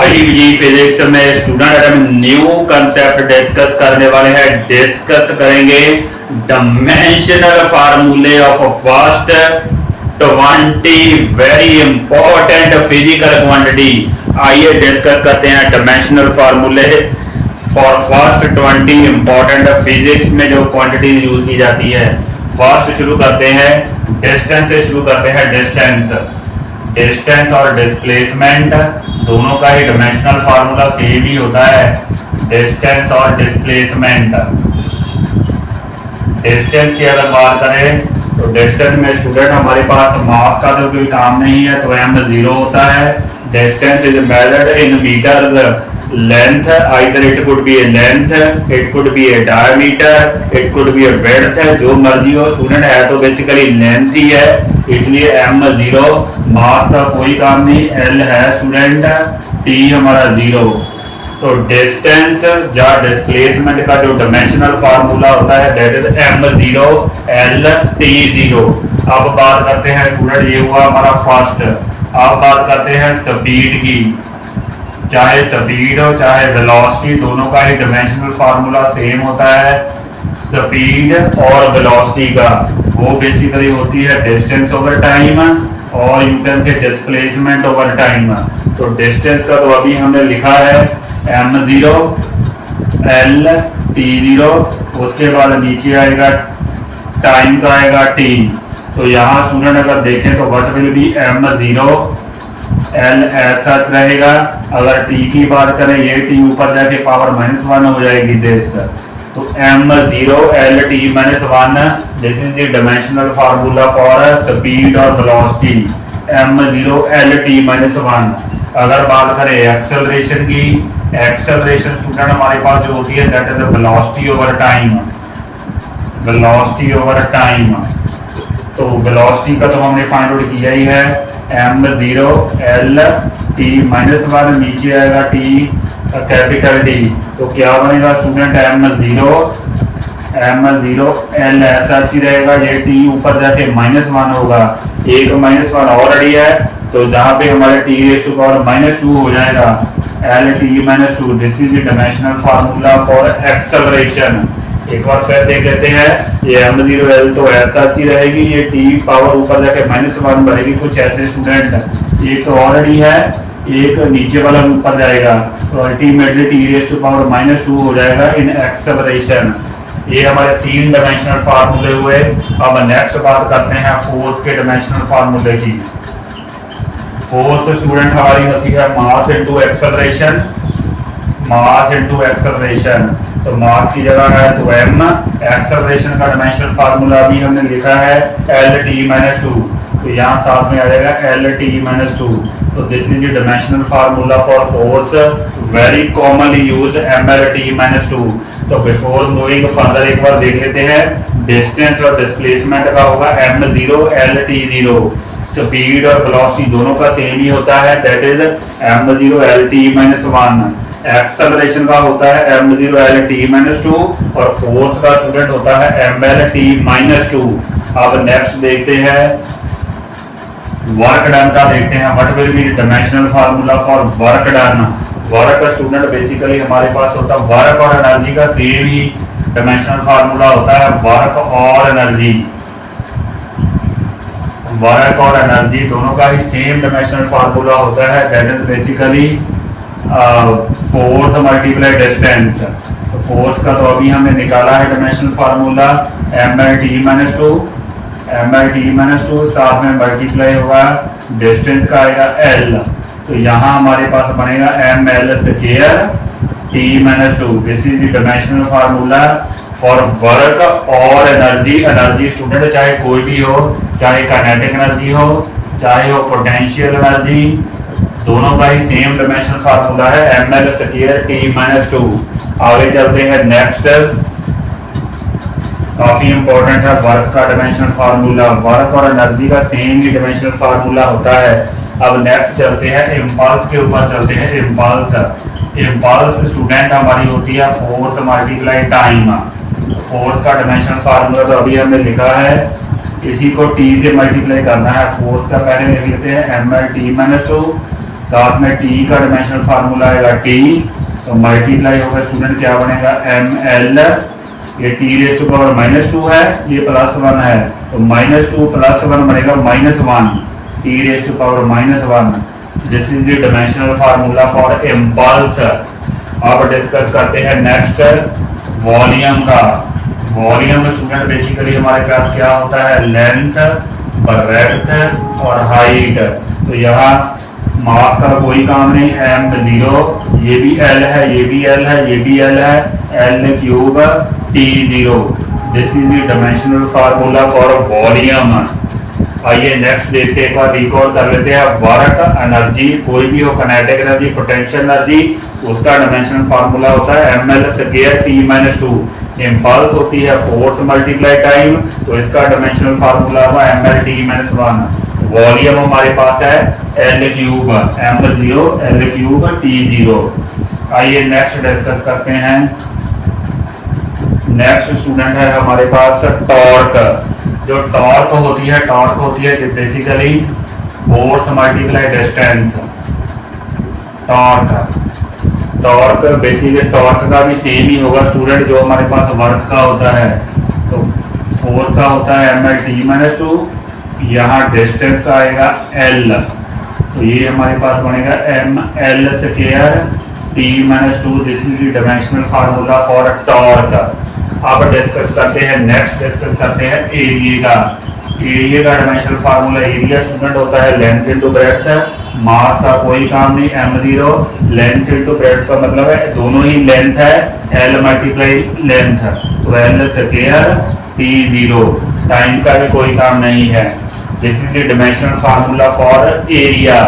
5G physics में student हम new concept discuss करने वाले हैं। डिस्कस करेंगे डायमेंशनल फार्मूले of first 20 very important physical quantity. आइए डिस्कस करते हैं डायमेंशनल फार्मूले फॉर फर्स्ट 20 इंपॉर्टेंट फिजिक्स में जो क्वांटिटी यूज की जाती है। फर्स्ट शुरू करते हैं डिस्टेंस से, शुरू करते हैं डिस्टेंस और डिस्प्लेसमेंट दोनों का ही डायमेंशनल फार्मूला सेम ही होता है। डिस्टेंस और डिस्प्लेसमेंट, डिस्टेंस की अगर बात करें तो डिस्टेंस में स्टूडेंट हमारे पास मास का तो कोई काम नहीं है, तो m 0 होता है। Distance is measured in metre length, either it could be a length, it could be a diameter, it could be a width, जो मर्जी हो। स्टूडेंट है तो बेसिकली लेंथ ही है, इसलिए m 0, मास का कोई काम नहीं, l है स्टूडेंट, t हमारा 0। तो डिस्टेंस या डिस्प्लेसमेंट का जो डायमेंशनल फार्मूला होता है that is m 0 l t 0। अब बात करते हैं स्टूडेंट, ये हुआ हमारा फर्स्ट। अब बात करते हैं स्पीड की। चाहे स्पीड हो चाहे वेलोसिटी, दोनों का ही डायमेंशनल फार्मूला सेम होता है। स्पीड और वेलोसिटी का वो बेसिकली होती है डिस्टेंस ओवर टाइम, और you can say displacement over time. तो डिस्टेंस का तो अभी हमने लिखा है m 0 l t 0, उसके बाद नीचे आएगा टाइम का आएगा t। तो यहाँ स्टूडेंट अगर देखें तो what will be m 0 l ऐसा रहेगा। अगर t की बात करें, ये t ऊपर जाके पावर -1 हो जाएगी दिस। तो m 0 l t -1, this is the dimensional formula for speed और वेलोसिटी, m 0 l t -1। अगर बात करें एक्सेलरेशन की, एक्सेलरेशन स्टूडेंट हमारे पास जो होती है that is velocity over time, velocity over time. तो वेलोसिटी का तो हमने फाइंड आउट किया ही है, m 0 l t -1, नीचे आएगा t कैपिटल D। तो क्या बनेगा स्टूडेंट m 0 l ऐसा ही रहेगा, ये t ऊपर जाके -1 होगा, एक -1 ऑलरेडी है, तो जहाँ पे हमारे t रेज़ टू पावर -2 हो जाएगा l t -2। This is the dimensional formula for acceleration. एक बार फिर देख लेते हैं, ये m 0 l तो ऐसा ही रहेगी, ये t पावर ऊपर जाके -1 बढ़ेगी, कुछ ऐसे स्टूडेंट। एक तो ऑलरेडी है, एक नीचे वाला ऊपर जाएगा, तो ultimately t raise to power -2 हो जाएगा इन एक्सेलरेशन। ये हमारे 3 डायमेंशनल फार्मूले हुए। अब नेक्स्ट बात करते हैं फोर्स के डायमेंशनल फार्मूले की। फोर्स स्टूडेंट हमारी होती है mass into acceleration, mass into acceleration. तो मास की जगह है तो m, एक्सेलरेशन का डायमेंशनल फार्मूला भी हमने लिखा है l t -2, तो यहाँ साथ में आ जाएगा l t -2। तो this is the dimensional formula for force, very commonly used m l t -2। तो बिफोर मूविंग फर्दर एक बार देख लेते हैं, डिस्टेंस और डिस्प्लेसमेंट का होगा m 0 l t 0। स्पीड और वेलोसिटी दोनों का सेम ही होता है, that is m 0 l t -1। Acceleration का होता है m 0 l t -2, और फोर्स का स्टूडेंट होता है m l t -2। अब नेक्स्ट देखते हैं वर्क डन का, देखते हैं what will be dimensional formula for work done. Work student basically हमारे पास होता है वर्क और एनर्जी का सेम ही डायमेंशनल फार्मूला होता है, वर्क और एनर्जी। वर्क और एनर्जी दोनों का ही सेम डायमेंशनल फार्मूला होता है, that is basically force multiply distance. तो फोर्स का तो अभी हमने निकाला है dimensional formula m l t -2, m l t -2 साथ में मल्टीप्लाई होगा डिस्टेंस का आएगा l। तो यहाँ हमारे पास बनेगा m l square t -2। This is the dimensional formula for work और एनर्जी। एनर्जी स्टूडेंट चाहे कोई भी हो, चाहे काइनेटिक एनर्जी हो, चाहे हो पोटेंशियल एनर्जी, दोनों का ही सेम डायमेंशनल फार्मूला है m l स्क्वायर t -2। आगे चलते हैं नेक्स्ट, काफी इंपॉर्टेंट है वर्क का डायमेंशनल फार्मूला। वर्क और एनर्जी का सेम ही डायमेंशनल फार्मूला होता है। अब नेक्स्ट चलते हैं इम्पल्स के ऊपर, चलते हैं इम्पल्स। इम्पल्स स्टूडेंट हमारी होती है फोर्स मल्टीप्लाई टाइम। फोर्स का डायमेंशनल फार्मूला तो अभी हमने लिखा है, इसी को t से मल्टीप्लाई करना है। फोर्स का पहले लिख लेते हैं m l t -2, साथ में टी का डायमेंशनल फार्मूला आएगा टी, तो मल्टीप्लाई होकर स्टूडेंट क्या बनेगा एम एल, ये टी रेज टू पावर -2 है, ये +1 है, तो -2 + 1 बनेगा -1, T raise to power -1। This is the dimensional formula for impulse. अब डिस्कस करते हैं नेक्स्ट वॉल्यूम का। वॉल्यूम में स्टूडेंट बेसिकली हमारे पास क्या होता है, लेंथ, ब्रेड्थ और हाइट। तो यहाँ मास का कोई काम नहीं, m0, ये भी l है, ये भी l है, ये भी l है, l³ T0। This is the dimensional formula for volume. आइए नेक्स्ट देखते हैं, एक बार रिकॉल कर लेते हैं। वर्क एनर्जी, कोई भी हो, काइनेटिक एनर्जी, पोटेंशियल एनर्जी, उसका डायमेंशनल फार्मूला होता है ml² T-2। इम्पल्स होती है फोर्स मल्टीप्लाई टाइम, तो इसका डायमेंशनल फार्मूला होगा ml/T-1। वॉल्यूम हमारे पास है L³ m0 L³ T0। आइए नेक्स्ट डिस्कस करते हैं। नेक्स्ट स्टूडेंट है हमारे पास टॉर्क। जो टॉर्क होती है basically force multiply distance. Torque basically torque का भी सेम ही होगा स्टूडेंट, जो हमारे पास वर्क का होता है, तो फोर्स का होता है ml/T-2, यहाँ डिस्टेंस का आएगा L, तो ये हमारे पास बनेगा ml² T-2। This is the dimensional formula for torque. अब डिस्कस करते हैं, नेक्स्ट डिस्कस करते हैं एरिया का। एरिया का डायमेंशनल फार्मूला, एरिया स्टूडेंट होता है लेंथ इनटू ब्रेड्थ। मास का कोई काम नहीं, m0, लेंथ इनटू ब्रेड्थ का मतलब है दोनों ही लेंथ है, l × लेंथ, तो l² T0। टाइम का भी कोई काम नहीं है। This is the dimensional formula for area.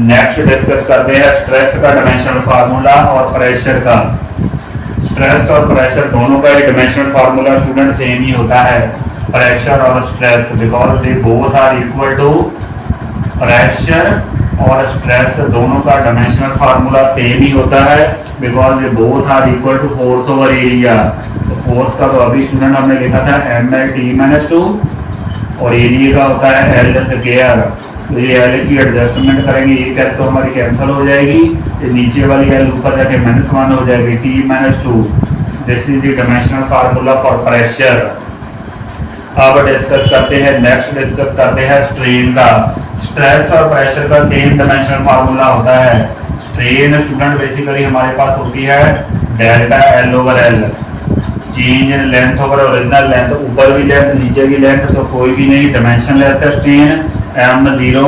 Next discuss करते हैं स्ट्रेस का डायमेंशनल फार्मूला और प्रेशर का। स्ट्रेस और प्रेशर दोनों का डायमेंशनल फार्मूला स्टूडेंट सेम ही होता है, प्रेशर और stress, because they both are equal to. Pressure और स्ट्रेस दोनों का डायमेंशनल फार्मूला सेम ही होता है, because they both are equal to force over area. तो फोर्स का तो अभी स्टूडेंट हमने लिखा था ml/T-2, और एरिया का होता है l²। तो ये l की एडजस्टमेंट करेंगे, ये क्या तो हमारी कैंसिल हो जाएगी, ये नीचे वाली l ऊपर जाके -1 हो जाएगी, T-2। This is the dimensional formula for pressure. अब डिस्कस करते हैं, नेक्स्ट डिस्कस करते हैं स्ट्रेन का। स्ट्रेस और प्रेशर का सेम डायमेंशनल फार्मूला होता है। स्ट्रेन स्टूडेंट बेसिकली हमारे पास होती है delta L/L, change in length over original length, ऊपर भी लेंथ नीचे भी लेंथ, तो कोई भी नहीं, डायमेंशन लेस है स्ट्रेन m0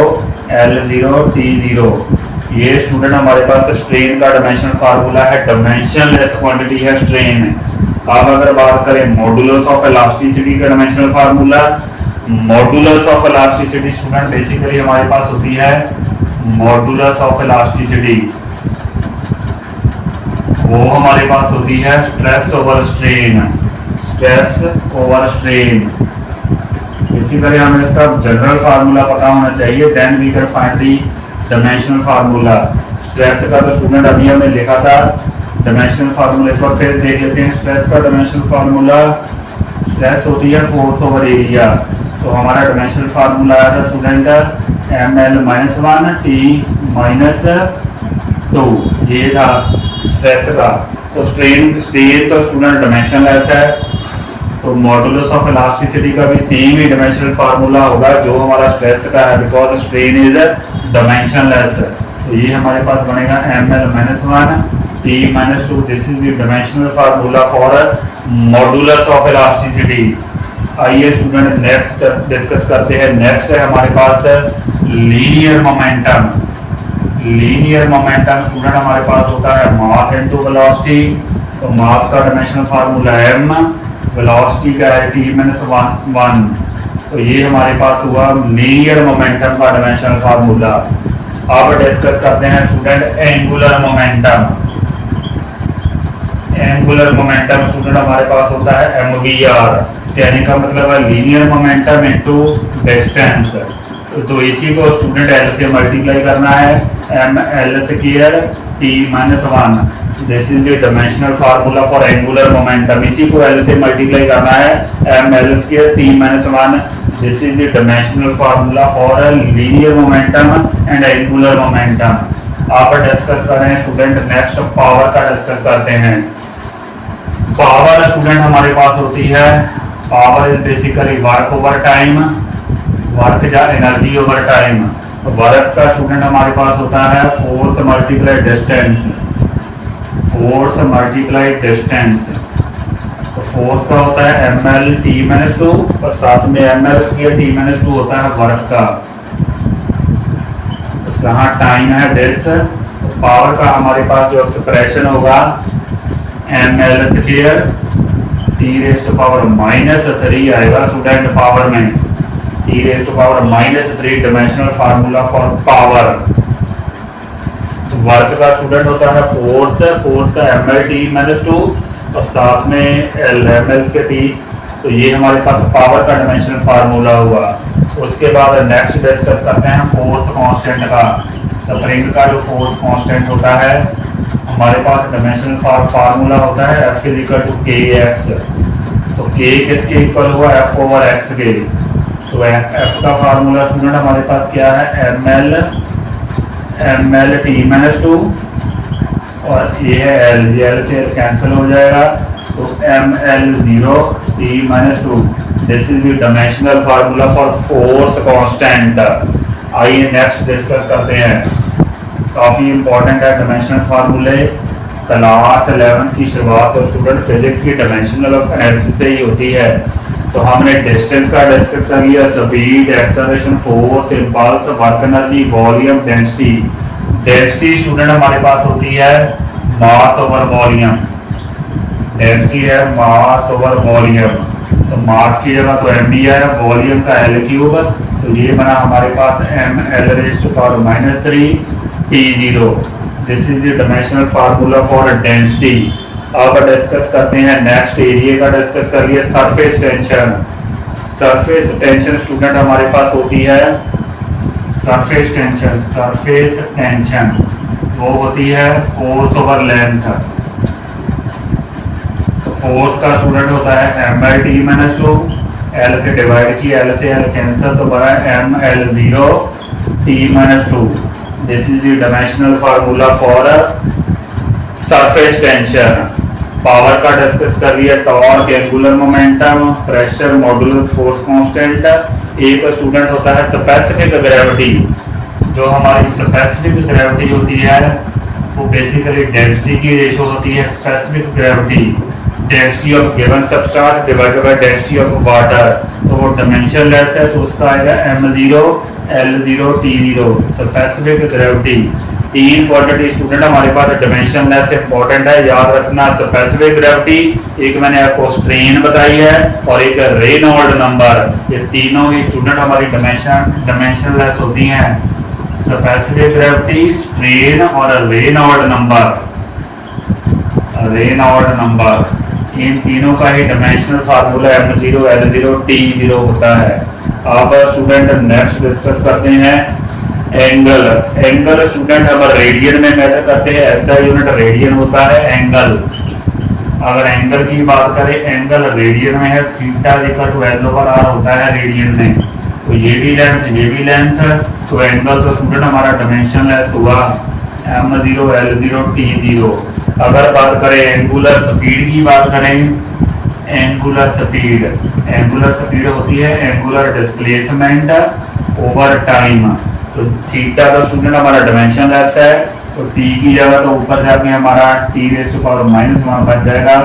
L0 T0। ये स्टूडेंट हमारे पास स्ट्रेन का डायमेंशन फार्मूला है, डायमेंशन लेस क्वांटिटी है स्ट्रेन। अब अगर बात करें मॉडुलस ऑफ इलास्टिसिटी का dimensional formula, modulus of elasticity student basically हमारे पास होती है मॉडुलस ऑफ इलास्टिसिटी, वो हमारे पास होती है stress over strain, stress over strain. इसी तरह हमें इसका जनरल फार्मूला पता होना चाहिए, then we can find the dimensional formula. Stress का तो स्टूडेंट अभी हमने लिखा था, डायमेंशनल फार्मूला एक बार फिर देख लेते हैं। स्ट्रेस का डायमेंशनल फार्मूला, स्ट्रेस होती है फोर्स ओवर एरिया, तो हमारा डायमेंशनल फार्मूला आया था स्टूडेंट ml-1 T-2, ये था स्ट्रेस का। तो स्ट्रेन तो स्टूडेंट डायमेंशन लेस है, तो मॉडुलस ऑफ इलास्टिसिटी का भी सेम ही डायमेंशनल फार्मूला होगा जो हमारा स्ट्रेस का है, because strain is dimensionless. तो ये हमारे पास बनेगा ml-1 T-2। This is the dimensional formula for modulus of elasticity. आइए स्टूडेंट नेक्स्ट डिस्कस करते हैं। नेक्स्ट है हमारे पास linear momentum. Linear momentum student हमारे पास होता है मास इनटू वेलोसिटी, तो मास का डायमेंशनल फार्मूला m, वेलोसिटी का है T-1। तो ये हमारे पास हुआ लीनियर मोमेंटम का डायमेंशनल फार्मूला। अब डिस्कस करते हैं student angular momentum. Angular momentum student हमारे पास होता है mvr, यानी का मतलब है लीनियर मोमेंटम इनटू डिस्टेंस। तो इसी को स्टूडेंट l से मल्टीप्लाई करना है, ml² T-1। This is the dimensional formula for angular momentum. इसी को l से मल्टीप्लाई करना है, ml² T-1। This is the dimensional formula for linear momentum and angular momentum. आप डिस्कस करें स्टूडेंट, नेक्स्ट पावर का डिस्कस करते हैं। पावर स्टूडेंट हमारे पास होती है, power is basically work over time, work या एनर्जी ओवर टाइम। वर्क का स्टूडेंट हमारे पास होता है force multiply distance, force multiply distance. तो फोर्स का होता है ml/t-2 और साथ में ml/t-2 होता है वर्क का। तो यहाँ टाइम है दिस। तो पावर का हमारे पास जो एक्सप्रेशन होगा ml² t⁻³ आएगा स्टूडेंट पावर में, t⁻³ dimensional formula for power. तो वर्क का स्टूडेंट होता है फोर्स, फोर्स का ml/t-2 और साथ में ml/t। तो ये हमारे पास पावर का डायमेंशनल फार्मूला हुआ। उसके बाद नेक्स्ट डिस्कस करते हैं फोर्स कांस्टेंट का। स्प्रिंग का जो फोर्स कांस्टेंट होता है हमारे पास डायमेंशनल फार्मूला होता है F=kx। तो k किसके इक्वल हुआ, F/x के। तो F का फार्मूला स्टूडेंट हमारे पास क्या है, ml/t-2 और ये है L, ये L से कैंसिल हो जाएगा। तो ml0t-2, this is the dimensional formula for force constant. आइए नेक्स्ट डिस्कस करते हैं, काफ़ी इंपॉर्टेंट है डायमेंशनल फार्मूले। क्लास 11 की शुरुआत तो स्टूडेंट फिजिक्स की डायमेंशनल एनालिसिस से ही होती है। तो हमने डिस्टेंस का डिस्कस कर लिया, speed, acceleration, force, impulse, work energy, volume, density. Density student हमारे पास होती है मास ओवर वॉल्यूम, डेंसिटी है मास ओवर वॉल्यूम। तो मास की जगह तो mv है, वॉल्यूम का L3। तो ये बना हमारे पास ml⁻³ t0। This is the dimensional formula for density. अब डिस्कस करते हैं नेक्स्ट एरिया का डिस्कस कर लिया, surface tension. Surface tension student हमारे पास होती है सरफेस टेंशन, सरफेस टेंशन वो होती है फोर्स ओवर लेंथ। तो फोर्स का स्टूडेंट होता है ml/t-2, L से डिवाइड किया, L से L कैंसिल तो बना ml0t-2। This is the dimensional formula for surface tension. Power का डिस्कस कर लिया, torque, angular momentum, pressure, modulus, force constant. एक स्टूडेंट होता है स्पेसिफिक ग्रेविटी। जो हमारी स्पेसिफिक ग्रेविटी होती है वो बेसिकली डेंसिटी की रेशो होती है। Specific gravity density of given substance divided by density of water. तो वो डायमेंशन लेस है तो उसका आएगा m0l0t0। Specific gravity. तीन क्वांटिटी स्टूडेंट हमारे पास डायमेंशन लेस इंपॉर्टेंट है, याद रखना। स्पेसिफिक ग्रेविटी, एक मैंने आपको स्ट्रेन बताई है और एक रेनॉल्ड नंबर। ये तीनों ही स्टूडेंट हमारी डायमेंशन लेस होती हैं। स्पेसिफिक ग्रेविटी, स्ट्रेन और रेनॉल्ड नंबर। रेनॉल्ड नंबर, इन तीनों का ही डायमेंशनल फार्मूला m0l0t0 होता है। अब स्टूडेंट नेक्स्ट डिस्कस करते हैं एंगल। एंगल स्टूडेंट हम रेडियन में मेजर करते हैं, ऐसा यूनिट रेडियन होता है एंगल। अगर एंगल की बात करें, एंगल रेडियन में है, θ=L/r होता है रेडियन में। तो ये भी लेंथ, तो एंगल तो स्टूडेंट हमारा डायमेंशन लेस हुआ m0l0t0। अगर बात करें एंगुलर स्पीड की बात करें, एंगुलर स्पीड होती है एंगुलर डिस्प्लेसमेंट ओवर टाइम। तो थीटा तो स्टूडेंट हमारा डायमेंशन लेस है, तो टी की जगह तो ऊपर जाके हमारा t⁻⁻1 बन जाएगा।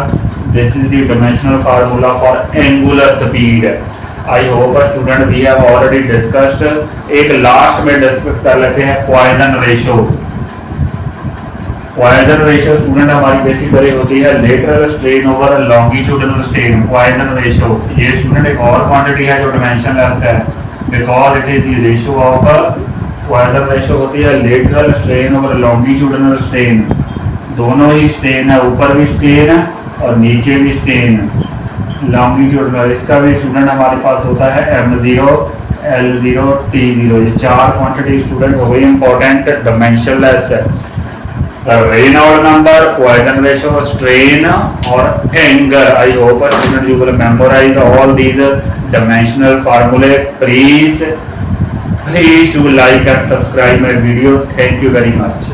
This is the dimensional formula for angular speed. I hope student we have already discussed. एक लास्ट में डिस्कस कर लेते हैं Poisson ratio. Poisson ratio student हमारी बेसिकली होती है lateral strain over longitudinal strain. Poisson ratio ये स्टूडेंट एक और क्वांटिटी है जो डायमेंशन लेस है, because it is the ratio of Poisson ratio होती है lateral strain over longitudinal strain. दोनों ही स्ट्रेन है, ऊपर भी स्ट्रेन है और नीचे भी स्ट्रेन लॉन्गिट्यूडिनल। इसका भी स्टूडेंट हमारे पास होता है m0l0t0। ये चार क्वांटिटी स्टूडेंट हो गई इंपॉर्टेंट, डायमेंशन लेस है। Reynold number, Poisson ratio, strain और angle. I hope student you will memorise all these dimensional formulae. Please do like and subscribe my video. Thank you very much.